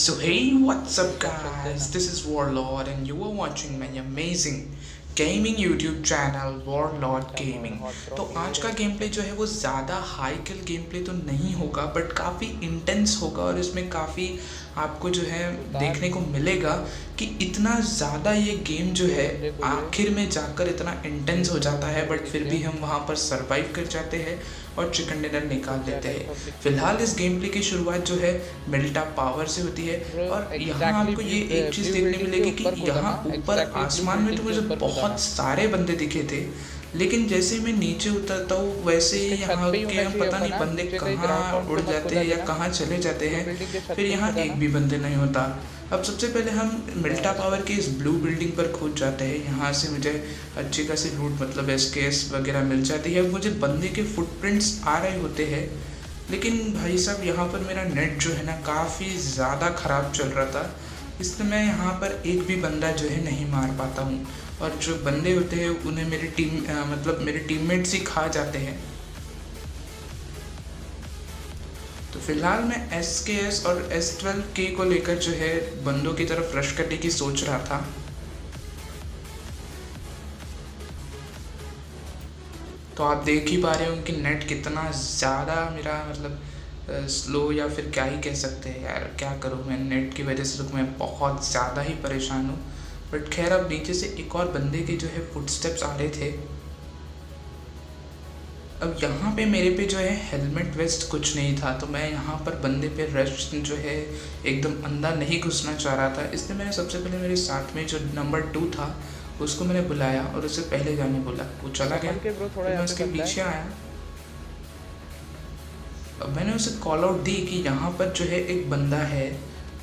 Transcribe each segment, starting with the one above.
So hey, what's up guys? This is Warlord and you are watching my amazing gaming YouTube channel warlord gaming. तो आज का game play जो है वो ज़्यादा हाई किल game play तो नहीं होगा, बट काफ़ी इंटेंस होगा और इसमें काफ़ी आपको जो है देखने को मिलेगा कि इतना ज़्यादा ये गेम जो है आखिर में जाकर इतना इंटेंस हो जाता है, बट फिर भी हम वहाँ पर सरवाइव कर जाते हैं और चिकन डिनर निकाल लेते हैं। फिलहाल इस गेम प्ले की शुरुआत जो है मिल्टा पावर से होती है और यहाँ आपको ये एक चीज़ देखने मिलेगी कि यहाँ ऊपर आसमान में तो मुझे बहुत सारे बंदे दिखे थे, लेकिन जैसे मैं नीचे उतरता हूँ वैसे ही यहाँ के पता नहीं बंदे कहाँ उड़ जाते हैं या कहाँ चले जाते हैं, फिर यहाँ एक भी बंदे नहीं होता। अब सबसे पहले हम मिल्टा पावर के इस ब्लू बिल्डिंग पर खोज जाते हैं। यहाँ से मुझे अच्छी खासी लूट मतलब एसकेएस वगैरह मिल जाती है। मुझे बंदे के फुटप्रिंट्स आ रहे होते हैं, लेकिन भाई साहब यहाँ पर मेरा नेट जो है ना काफ़ी ज़्यादा ख़राब चल रहा था, इसलिए मैं यहाँ पर एक भी बंदा जो है नहीं मार पाता हूँ और जो बंदे होते हैं उन्हें मेरे टीममेट्स ही खा जाते हैं। तो फिलहाल मैं एसकेएस और S12K को लेकर जो है बंदों की तरफ रश करने की सोच रहा था। तो आप देख ही पा रहे हो कि नेट कितना ज़्यादा मेरा स्लो या फिर क्या ही कह सकते हैं यार, क्या करूँ मैं नेट की वजह से तो मैं बहुत ज़्यादा ही परेशान हूँ। बट खैर अब नीचे से एक और बंदे के जो है फुटस्टेप्स आ रहे थे। अब यहाँ पे मेरे पे जो है हेलमेट वेस्ट कुछ नहीं था, तो मैं यहाँ पर बंदे पे रश जो है एकदम अंदर नहीं घुसना चाह रहा था, इसलिए मैंने सबसे पहले मेरे साथ में जो नंबर 2 था उसको मैंने बुलाया और उससे पहले जाने बोला। वो चला गया, फिर मैं उसके पीछे आया। अब मैंने उसे कॉल आउट दी कि यहाँ पर जो है एक बंदा है,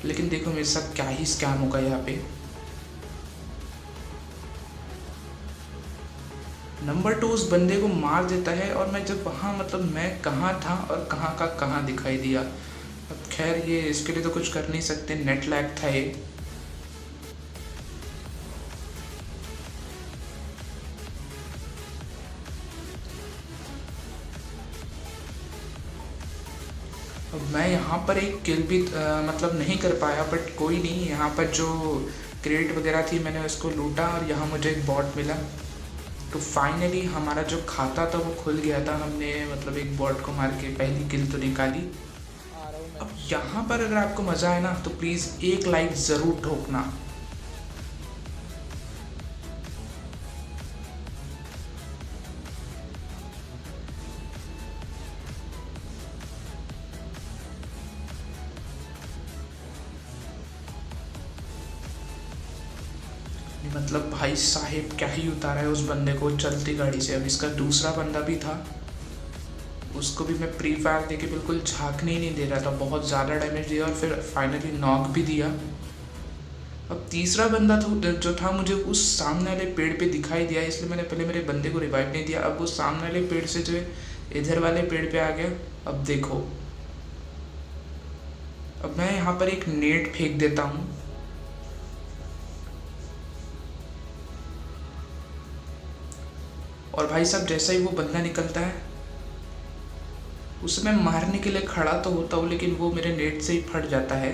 लेकिन देखो मेरे साथ क्या ही स्कैम होगा यहाँ पे। नंबर 2 उस बंदे को मार देता है और मैं जब वहाँ मैं कहाँ था और कहाँ का कहाँ दिखाई दिया। अब खैर ये इसके लिए तो कुछ कर नहीं सकते, नेट लैग था ये। अब मैं यहाँ पर एक किल भी नहीं कर पाया, बट कोई नहीं। यहाँ पर जो क्रेट वगैरह थी मैंने उसको लूटा और यहाँ मुझे एक बॉट मिला। तो फाइनली हमारा जो खाता था वो खुल गया था। हमने एक बॉट को मार के पहली किल तो निकाली। अब यहाँ पर अगर आपको मज़ा आए ना तो प्लीज़ एक लाइक ज़रूर ठोकना। भाई साहेब क्या ही उतारा है उस बंदे को चलती गाड़ी से। अब इसका दूसरा बंदा भी था, उसको भी मैं प्री फायर देके बिल्कुल झांकने ही नहीं दे रहा था, बहुत ज़्यादा डैमेज दिया और फिर फाइनली नॉक भी दिया। अब तीसरा बंदा जो था मुझे उस सामने वाले पेड़ पे दिखाई दिया, इसलिए मैंने पहले मेरे बंदे को रिवाइव नहीं दिया। अब वो सामने वाले पेड़ से जो है इधर वाले पेड़ पे आ गया। अब देखो, अब मैं यहाँ पर एक नेट फेंक देता हूँ और भाई साहब जैसा ही वो बंदा निकलता है उसे मैं मारने के लिए खड़ा तो होता हूँ, लेकिन वो मेरे नेट से ही फट जाता है।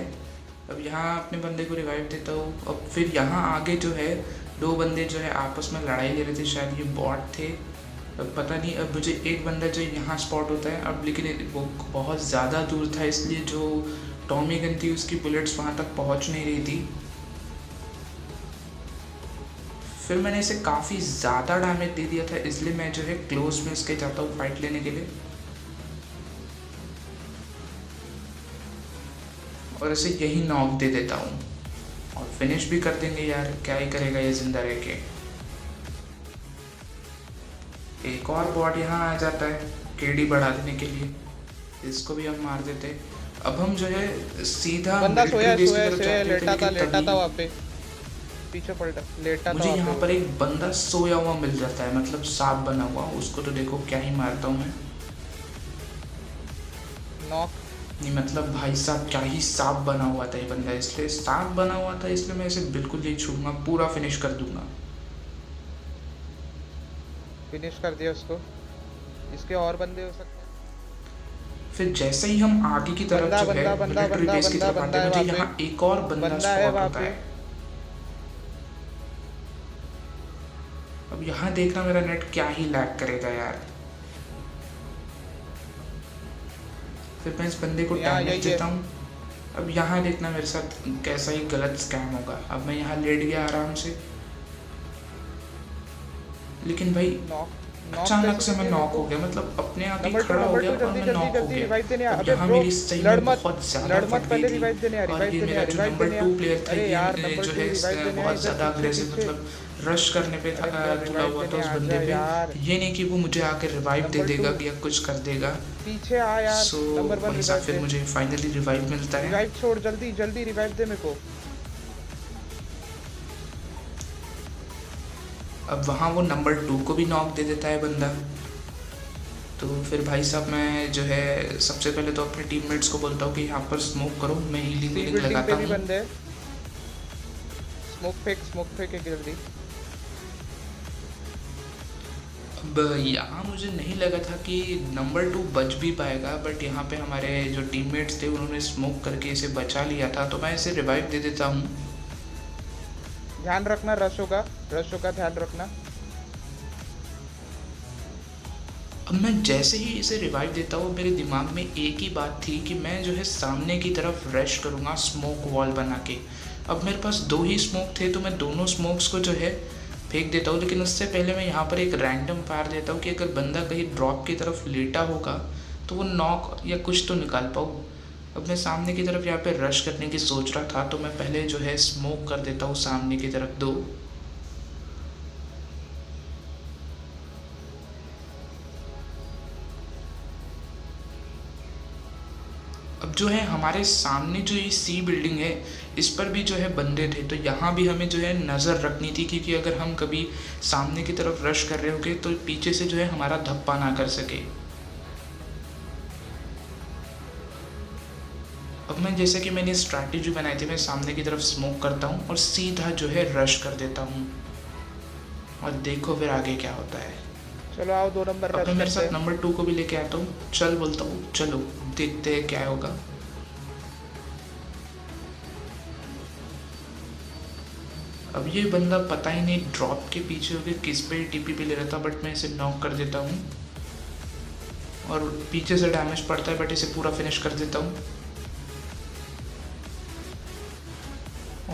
अब यहाँ अपने बंदे को रिवाइव देता हूँ। अब फिर यहाँ आगे जो है 2 बंदे जो है आपस में लड़ाई ले रहे थे, शायद ये बॉट थे, अब पता नहीं। अब मुझे एक बंदा जो यहाँ स्पॉट होता है अब, लेकिन वो बहुत ज़्यादा दूर था, इसलिए जो टॉमी गन थी उसकी बुलेट्स वहाँ तक पहुँच नहीं रही थी। फिर मैंने इसे काफ़ी ज़्यादा डैमेज दे दिया था, इसलिए मैं जो है क्लोज में इसके जाता हूँ फाइट लेने के लिए और इसे यही नॉक दे देता हूँ और फिनिश भी कर देंगे यार, क्या ही करेगा ये जिंदा रह के। एक और बॉट यहाँ आ जाता है केडी बढ़ा देने के लिए, इसको भी हम मार देते। अब हम जो है सीधा बंदा सोया लेटा था वहाँ पे, पीछे पलटा लेटा था। मुझे यहाँ पर एक बंदा सोया हुआ मिल जाता है, सांप बना हुआ, उसको तो देखो क्या ही मारता हूँ मैं। नॉक नहीं भाई साहब क्या ही सांप बना हुआ था ये बंदा, इसलिए सांप बना हुआ था इसलिए मैं इसे बिल्कुल ही छूंगा, पूरा फिनिश कर दूंगा। फिनिश कर दिया उसको। इसके और बंदे हो सकते हैं। फिर जैसे ही हम आगे की तरफ बंदा जो है बंदा बंदा मिलिट्री बंदा बेस की बंदा तरफ आते बंदा हैं, है मुझे वहाँ पे, यहाँ एक और बंदा बंदा है स्पॉट वहाँ होता पे। है। अब यहाँ देखना मेरा नेट क्या ही लैग करेगा यार। फिर मैं इस बंदे को यहाँ डैमेज यही है। देता हूँ। अब यहाँ देखना मेरे साथ कैसा ही गलत स्कैम होगा। अब मैं यहाँ लेट गया आराम से, लेकिन भाई नॉक नॉक अचानक कैसे से दे मैं दिया मेरे नॉक को? हो गया, मतलब अपने आप ही नंबर खड़ा हो गया टू और जल्दी मैं जल्दी नॉक हो जल्दी गया। रिवाइव देने आ। अब अबे यहाँ ब्रो मेरी सही लड़ में मत, बहुत ज़्यादा लड़ फट मत, गई पहले थी। रिवाइव देने आ, और रिवाइव ये देने आ, मेरा जो रिवाइव नंबर देने आ। 2 प्लेयर था, अरे यार ये नंबर जो 2 है रिवाइव देने आ, बहुत इधर ज़्यादा पीछे अग्रेसिव, पीछे। मतलब रश करने पे अरे ब्रो तुला रिवाइव हुआ था देने उस आ बंदे जा पे। यार। ये नहीं कि वो मुझे आकर रिवाइव दे नंबर 2 देगा या कुछ कर देगा। पीछे आ यार। सो नंबर 1 भाई साहब रिवाइव फिर दे, मुझे फाइनली रिवाइव मिलता है। रिवाइव छोड़, जल्दी जल्दी रिवाइव दे मेरे को। अब वहाँ वो नंबर 2 को भी नॉक दे देता है बंदा। तो फिर भाई साहब मैं जो है सबसे पहले तो अपने टीममेट्स को बोलता हूँ कि यहाँ पर स्मोक करो, मैं हीलिंग सी वीलिंग बिल्डिंग लगाता पे भी हूँ। बंदे हैं। स्मोक फेंक एक जल्दी। अब यहाँ मुझे नहीं लगा था कि नंबर 2 बच भी पाएगा, बट यहाँ पे हमारे जो टीममेट्स थे उन्होंने स्मोक करके इसे बचा लिया था, तो मैं इसे रिवाइव दे देता हूँ। ध्यान रखना रशों का ध्यान रखना। अब मैं जैसे ही इसे रिवाइव देता हूँ, मेरे दिमाग में एक ही बात थी कि मैं जो है सामने की तरफ रश करूँगा स्मोक वॉल बना के। अब मेरे पास 2 ही स्मोक थे, तो मैं दोनों स्मोक्स को जो है फेंक देता हूँ, लेकिन उससे पहले मैं यहाँ पर एक रैंडम फायर देता हूँ कि अगर बंदा कहीं ड्रॉप की तरफ लेटा होगा तो वो नॉक या कुछ तो निकाल पाऊँ। अब मैं सामने की तरफ यहाँ पे रश करने की सोच रहा था, तो मैं पहले जो है स्मोक कर देता हूँ सामने की तरफ 2। अब जो है हमारे सामने जो ये सी बिल्डिंग है, इस पर भी जो है बंदे थे, तो यहाँ भी हमें जो है नज़र रखनी थी, क्योंकि अगर हम कभी सामने की तरफ रश कर रहे होंगे तो पीछे से जो है हमारा धप्पा ना कर सके। अब मैं जैसे कि मैंने स्ट्रैटेजी बनाई थी, मैं सामने की तरफ स्मोक करता हूँ और सीधा जो है रश कर देता हूँ, और देखो फिर आगे क्या होता है। चलो आओ 2 नंबर अब रश मैं मेरे करते साथ हैं। नंबर 2 को भी लेके आता हूँ। चल बोलता हूँ, चलो देखते हैं क्या होगा। अब ये बंदा पता ही नहीं ड्रॉप के पीछे होकर किस पे टीपी पे ले रहा था, बट मैं इसे नॉक कर देता हूँ और पीछे से डैमेज पड़ता है, बट इसे पूरा फिनिश कर देता हूँ।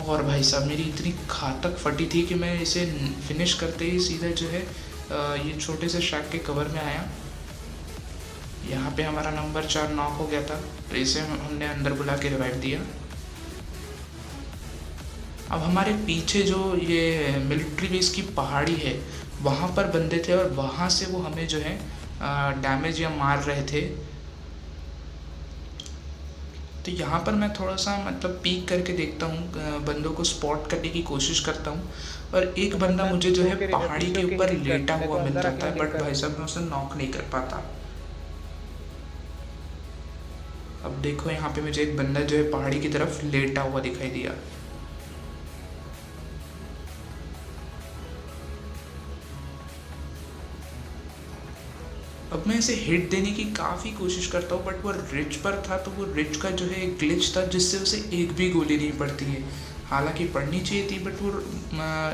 और भाई साहब मेरी इतनी घातक फटी थी कि मैं इसे फिनिश करते ही सीधा जो है ये छोटे से शैक के कवर में आया। यहाँ पे हमारा नंबर 4 नॉक हो गया था, तो इसे हमने अंदर बुला के रिवाइव दिया। अब हमारे पीछे जो ये मिलिट्री बेस की पहाड़ी है, वहाँ पर बंदे थे और वहाँ से वो हमें जो है डैमेज या मार रहे थे। तो यहाँ पर मैं थोड़ा सा मतलब पीक करके देखता हूँ, बंदों को स्पॉट करने की कोशिश करता हूँ, और एक बंदा मुझे जो है पहाड़ी के ऊपर लेटा हुआ मिल जाता है, बट भाई साहब मैं उसे नॉक नहीं कर पाता। अब देखो यहाँ पे मुझे एक बंदा जो है पहाड़ी की तरफ लेटा हुआ दिखाई दिया। अब मैं इसे हिट देने की काफ़ी कोशिश करता हूँ, बट वो रिच पर था, तो वो रिच का जो है एक ग्लिच था जिससे उसे एक भी गोली नहीं पड़ती है। हालांकि पड़नी चाहिए थी, बट वो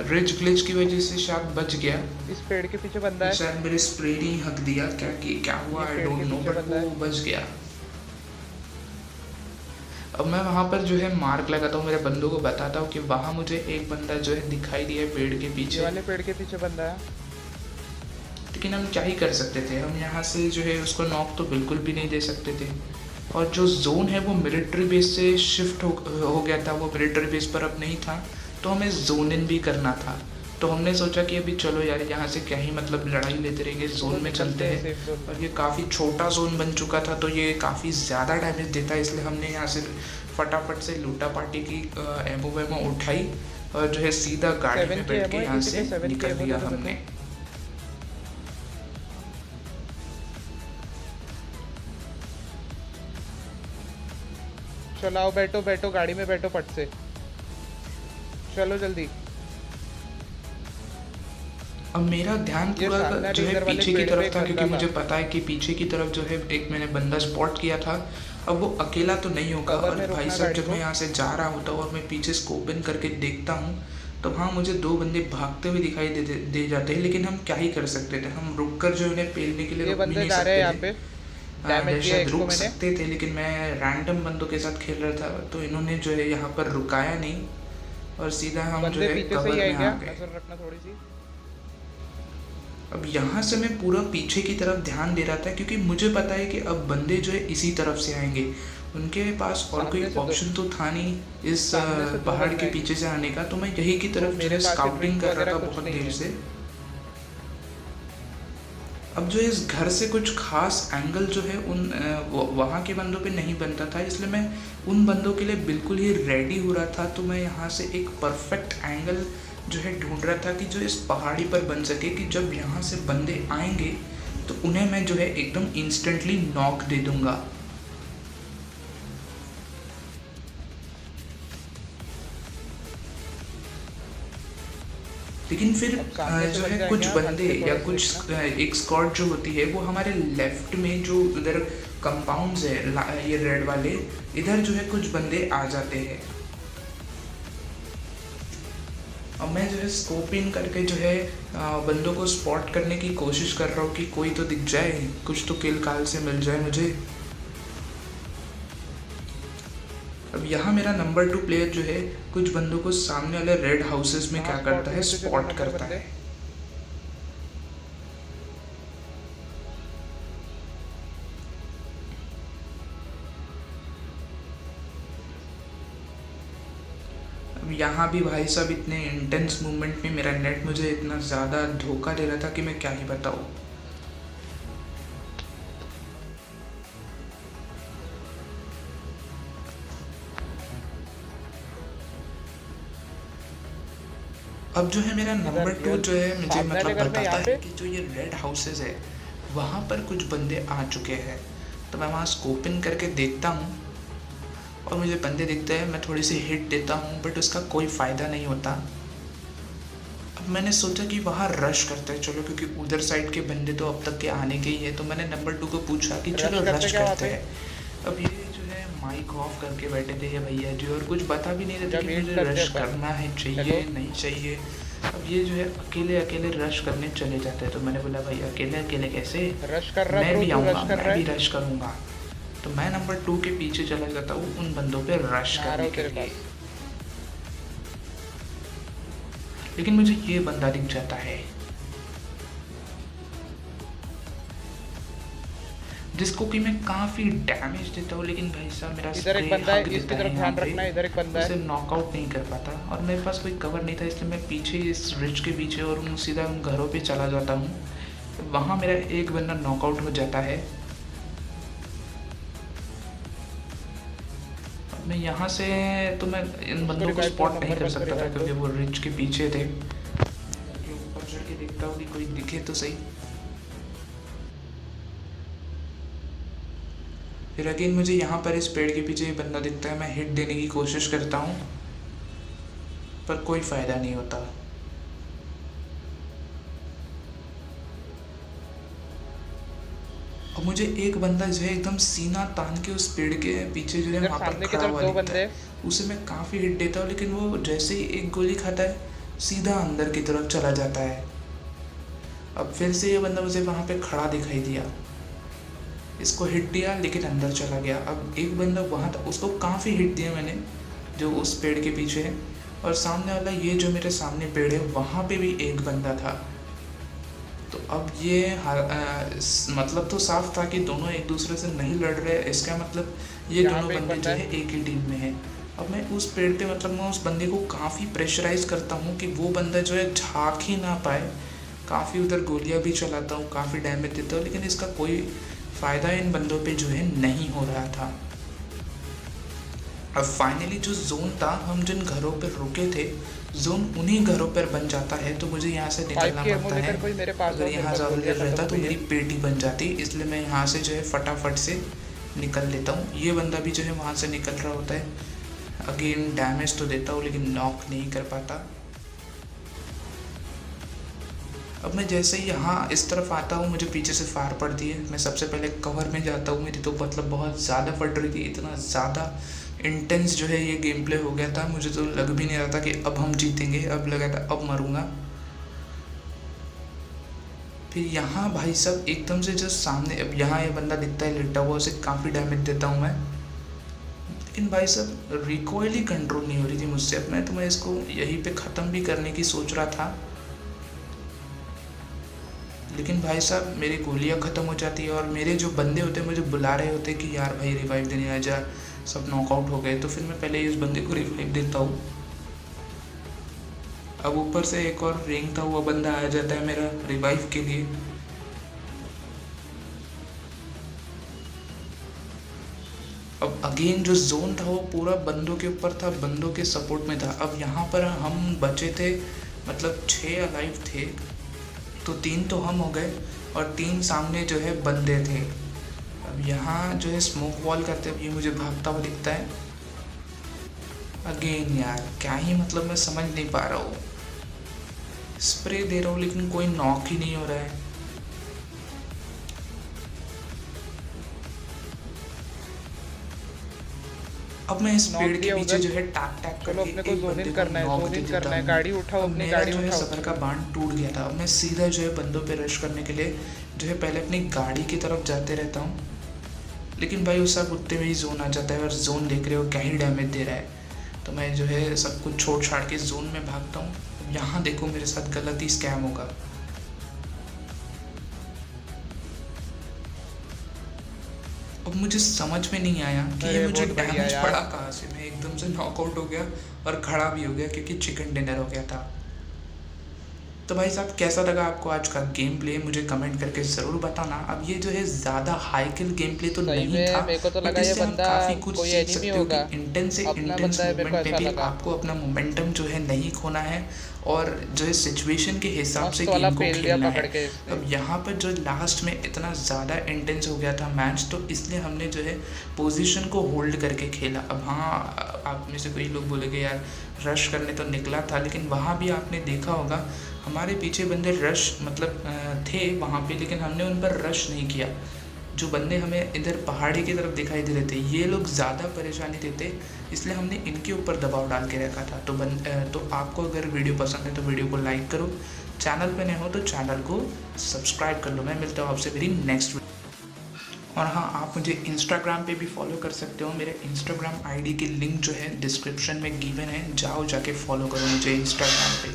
रिच ग्लिच की वजह से शायद बच गया। इस पेड़ के पीछे बंदा है। शायद मेरे स्प्रे ने ही हक दिया, क्या हुआ आई डोंट नो, बट वो बच गया। अब मैं वहाँ पर जो है मार्क लगाता हूँ, मेरे बंदों को बताता हूँ कि वहाँ मुझे एक बंदा जो है दिखाई दिया है पेड़ के पीछे। वाले पेड़ के पीछे बंदा है, लेकिन हम क्या ही कर सकते थे, हम यहाँ से जो है उसको नॉक तो बिल्कुल भी नहीं दे सकते थे। और जो जोन है वो मिलिट्री बेस से शिफ्ट हो गया था, वो मिलिट्री बेस पर अब नहीं था, तो हमें जोन इन भी करना था। तो हमने सोचा कि अभी चलो यार यहाँ से क्या ही मतलब लड़ाई लेते रहेंगे, जोन में चलते हैं। और ये काफ़ी छोटा जोन बन चुका था, तो ये काफ़ी ज़्यादा डैमेज देता है, इसलिए हमने यहाँ से फटाफट से लूटा पार्टी की एमो वेमो उठाई और जो है सीधा गाड़ी में बैठ के यहाँ से निकल दिया हमने। चलो आओ बैठो बैठो गाड़ी में बैठो पट से, चलो जल्दी। अब मेरा ध्यान ये पूरा सामने जो वाले है इधर वाले पीछे की पेड़ पे तरफ एक था, क्योंकि बंदा मुझे था। पता है कि पीछे की तरफ जो है एक मैंने बंदा स्पॉट किया था। अब वो अकेला तो नहीं होगा। कवर और में भाई रोकना साहब गाड़ी जब को। मैं यहाँ से जा रहा होता हूँ और मैं पीछे स्कोप इन करके देखता हूँ तो वहाँ मुझे दो बंदे भागते हुए दिखाई दे जाते हैं, लेकिन हम क्या ही कर सकते थे, हम रुक कर जो उन्हें पेलने के लिए ये रुक भी बंदे नहीं जा रहे हैं सकते यहाँ थे। पे। डैमेज या दिया शायद एक को रुक मैंने। सकते थे, लेकिन मैं रैंडम बंदों के साथ खेल रहा था तो इन्होंने जो है यहाँ पर रुकाया नहीं और सीधा हम जो बंदे है पीछे से ही कवर में आएंगे, आ गए। नजर रखना थोड़ी सी। अब यहाँ से मैं पूरा पीछे की तरफ ध्यान दे रहा था, क्योंकि मुझे पता है कि अब बंदे जो है इसी तरफ से आएंगे। उनके पास और कोई सामने से दो ऑप्शन तो था नहीं इस सामने से दो पहाड़ बंदे के आएंगे। पीछे से आने का। तो मैं यही की तो तरफ जो मेरे है पास से स्काउटिंग ड्रिंक कर रहा वगैरह था कुछ बहुत नहीं देर है। से। अब जो इस घर से कुछ खास एंगल जो है उन वहाँ के बंदों पे नहीं बनता था, इसलिए मैं उन बंदों के लिए बिल्कुल ही रेडी हो रहा था। तो मैं यहाँ से एक परफेक्ट एंगल जो है ढूंढ रहा था कि जो इस पहाड़ी पर बन सके, कि जब यहाँ से बंदे आएंगे तो उन्हें मैं जो है एकदम इंस्टेंटली नॉक दे दूंगा। लेकिन फिर अब सामने से जो बन है जाएंगे कुछ आप, बंदे हल्के या थोड़ा सा कुछ देखना। एक स्क्वाड जो होती है वो हमारे लेफ्ट में जो उधर कंपाउंड्स है ये रेड वाले, इधर जो है कुछ बंदे आ जाते हैं। अब मैं जो है स्कोप इन करके जो है बंदों को स्पॉट करने की कोशिश कर रहा हूँ कि कोई तो दिख जाए, कुछ तो किल काल से मिल जाए मुझे। अब यहाँ मेरा नंबर 2 प्लेयर जो है कुछ बंदों को सामने वाले रेड हाउसेस में कहाँ क्या स्पॉट करता है, हुए तुझे स्पॉट 2 नंबर करता बंदे? है। अब यहाँ भी भाई साहब इतने इंटेंस मूवमेंट में मेरा नेट मुझे इतना ज़्यादा धोखा दे रहा था कि मैं क्या ही बताऊँ। अब जो है मेरा नंबर 2 जो है मुझे सामने वाले मतलब घर में बताता यहाँ है पे। कि जो ये रेड हाउसेस है वहाँ पर कुछ बंदे आ चुके हैं। तो मैं वहाँ स्कोप इन करके देखता हूँ और मुझे बंदे दिखते हैं, मैं थोड़ी सी हिट देता हूँ बट उसका कोई फ़ायदा नहीं होता। अब मैंने सोचा कि वहाँ रश करते हैं चलो, क्योंकि उधर साइड के बंदे तो अब तक के आने के ही है। तो मैंने नंबर 2 को पूछा कि चलो रश क्या वहाँ करते पे? हैं। अब ये जो है माइक ऑफ करके बैठे थे ये भैया जी, और कुछ बता भी नहीं रहे थे जब कि वेट मुझे करते रश हैं अपन। करना है, चाहिए हेलो? नहीं चाहिए। अब ये जो है अकेले अकेले रश करने चले जाते हैं। तो मैंने बोला भाई अकेले अकेले कैसे, रश कर रहा मैं ब्रो, भी तू आऊँगा, रश कर मैं रहा भी है। रश करूँगा। तो मैं नंबर 2 के पीछे चला जाता हूँ उन बंदों पे रश मैं आ रहा करने हूँ के तेरे लिए। पास। लेकिन मुझे ये बंदा दिख जाता है जिसको कि मैं काफ़ी डैमेज देता हूँ, लेकिन भाई साहब मेरा इधर एक स्प्रे बंदा है, हक इसकी देता तरफ है ध्यान यहाँ पे, रखना। इधर एक बंदा उसे है। नॉकआउट नहीं कर पाता। और मेरे पास कोई कवर नहीं था, इसलिए मैं पीछे इस रिच के पीछे और सीधा उन घरों पे चला जाता हूँ। वहाँ मेरा एक बंदा नॉकआउट हो जाता है। अब मैं यहाँ से तो मैं इन बंदों को रिवाइव स्पॉट दो, नहीं नंबर कर वन को सकता था रिवाइव दो। क्योंकि वो रिच के पीछे थे। कि ऊपर चढ़ के देखता हूँ कि कोई दिखे तो सही। फिर अगेन मुझे यहाँ पर इस पेड़ के पीछे बंदा दिखता है, मैं हिट देने की कोशिश करता हूँ पर कोई फ़ायदा नहीं होता। और मुझे एक बंदा जो है एकदम सीना तान के उस पेड़ के पीछे जो है इधर वहाँ पर सामने की खड़ा तरफ हुआ 2 दिखता बंदे। है। उसे मैं काफ़ी हिट देता हूँ, लेकिन वो जैसे ही एक गोली खाता है सीधा अंदर की तरफ चला जाता है। अब फिर से ये बंदा मुझे वहाँ पे खड़ा दिखाई दिया, इसको हिट दिया लेकिन अंदर चला गया। अब एक बंदा वहाँ था, उसको काफ़ी हिट दिया मैंने जो उस पेड़ के पीछे है। और सामने वाला ये जो मेरे सामने पेड़ है वहाँ पे भी एक बंदा था। तो अब ये मतलब तो साफ था कि दोनों एक दूसरे से नहीं लड़ रहे। इसका मतलब ये यहाँ दोनों पे एक बंदे बंदा जो है एक ही टीम में है। अब मैं उस पेड़ पे मतलब मैं उस बंदे को काफ़ी प्रेशराइज करता हूँ कि वो बंदा जो है झाँक ही ना पाए। काफ़ी उधर गोलियाँ भी चलाता हूँ, काफ़ी डैमेज देता हूँ, लेकिन इसका कोई फ़ायदा इन बंदों पे जो है नहीं हो रहा था। अब फाइनली जो जोन था, हम जिन घरों पर रुके थे, जोन उन्हीं घरों पर बन जाता है। तो मुझे यहाँ से निकलना 5 की पड़ता है। कोई मेरे पास अगर हो, यहाँ मेरे पास ज़्यादा गोलियां देर रहता खत्म तो हुई मेरी है। पेटी बन जाती, इसलिए मैं यहाँ से जो है फटाफट से निकल लेता हूँ। ये बंदा भी जो है वहाँ से निकल रहा होता है। अगेन डैमेज तो देता हूँ लेकिन नॉक नहीं कर पाता। अब मैं जैसे ही यहाँ इस तरफ आता हूँ मुझे पीछे से फायर पड़ती है। मैं सबसे पहले कवर में जाता हूँ, मेरी तो मतलब बहुत ज़्यादा फट रही थी, इतना ज़्यादा इंटेंस जो है ये गेम प्ले हो गया था। मुझे तो लग भी नहीं रहा था कि अब हम जीतेंगे, अब लगा था अब मरूंगा। फिर यहाँ भाई साहब एकदम से जो सामने अब यहाँ ये बंदा दिखता है लेटा हुआ, उसे काफ़ी डैमेज देता हूँ मैं, लेकिन भाई साहब रिकॉइल ही कंट्रोल नहीं हो रही थी मुझसे। अब मैं इसको यहीं पे ख़त्म भी करने की सोच रहा था, लेकिन भाई साहब मेरी गोलियां ख़त्म हो जाती है और मेरे जो बंदे होते हैं मुझे बुला रहे होते कि यार भाई रिवाइव देने आ जा, सब नॉकआउट हो गए। तो फिर मैं पहले ही उस बंदे को रिवाइव देता हूँ। अब ऊपर से एक और रेंगता हुआ बंदा आ जाता है मेरा रिवाइव के लिए। अब अगेन जो जोन था वो पूरा बंदों के ऊपर था, बंदों के सपोर्ट में था। अब यहाँ पर हम बचे थे, मतलब 6 अलाइव थे, तो 3 तो हम हो गए और 3 सामने जो है बंदे थे। अब यहाँ जो है स्मोक वॉल करते हुए ये मुझे भागता हुआ दिखता है। अगेन यार क्या ही मतलब मैं समझ नहीं पा रहा हूँ, स्प्रे दे रहा हूँ लेकिन कोई नॉक ही नहीं हो रहा है। अब मैं इस पेड़ के पीछे जो है टैप टैप करके अपने को जोन इन करना है, जोन इन करना है। गाड़ी उठाओ, अपनी गाड़ी उठाओ। मेरा जो है सफर का बांध टूट गया था। अब मैं सीधा जो है बंदों पे रश करने के लिए जो है पहले अपनी गाड़ी की तरफ जाते रहता हूँ, लेकिन भाई उस सब उतने में ही जोन आ जाता है और जोन देख रहे हो क्या ही डैमेज दे रहा है। तो मैं जो है सब कुछ छोड़ छाड़ के जोन में भागता हूँ। यहाँ देखो मेरे साथ गलत ही स्कैम होगा। अब मुझे समझ में नहीं आया कि ये मुझे डैमेज पड़ा कहाँ से। मैं एकदम से नॉकआउट हो गया और खड़ा भी हो गया क्योंकि चिकन डिनर हो गया था। तो भाई साहब कैसा लगा आपको आज का गेम प्ले, मुझे कमेंट करके ज़रूर बताना। अब ये जो है ज़्यादा हाई किल गेम प्ले तो नहीं था, मेरे को तो लगा ये बंदा काफ़ी कुछ कोई सीख सकते हो होगा। कि इंटेंस मूवमेंट में भी आपको अपना मोमेंटम जो है नहीं खोना है और जो है सिचुएशन के हिसाब से गेम को खेलना है। अब यहाँ पर जो लास्ट में इतना ज़्यादा इंटेंस हो गया था मैच, तो इसलिए हमने जो है पोजीशन को होल्ड करके खेला। अब हाँ, आप में से कोई लोग बोलेंगे यार रश करने तो निकला था, लेकिन वहाँ भी आपने देखा होगा हमारे पीछे बंदे रश मतलब थे वहाँ पे, लेकिन हमने उन पर रश नहीं किया। जो बंदे हमें इधर पहाड़ी की तरफ दिखाई दे रहे थे ये लोग ज़्यादा परेशानी देते, इसलिए हमने इनके ऊपर दबाव डाल के रखा था। तो आपको अगर वीडियो पसंद है तो वीडियो को लाइक करो, चैनल पे नए हो तो चैनल को सब्सक्राइब कर लो। मैं मिलता हूँ आपसे मेरी नेक्स्ट वीडियो। और हाँ, आप मुझे इंस्टाग्राम पे भी फॉलो कर सकते हो। मेरे इंस्टाग्राम आईडी की लिंक जो है डिस्क्रिप्शन में गिवन है, जाओ जाके फॉलो करो मुझे इंस्टाग्राम पे।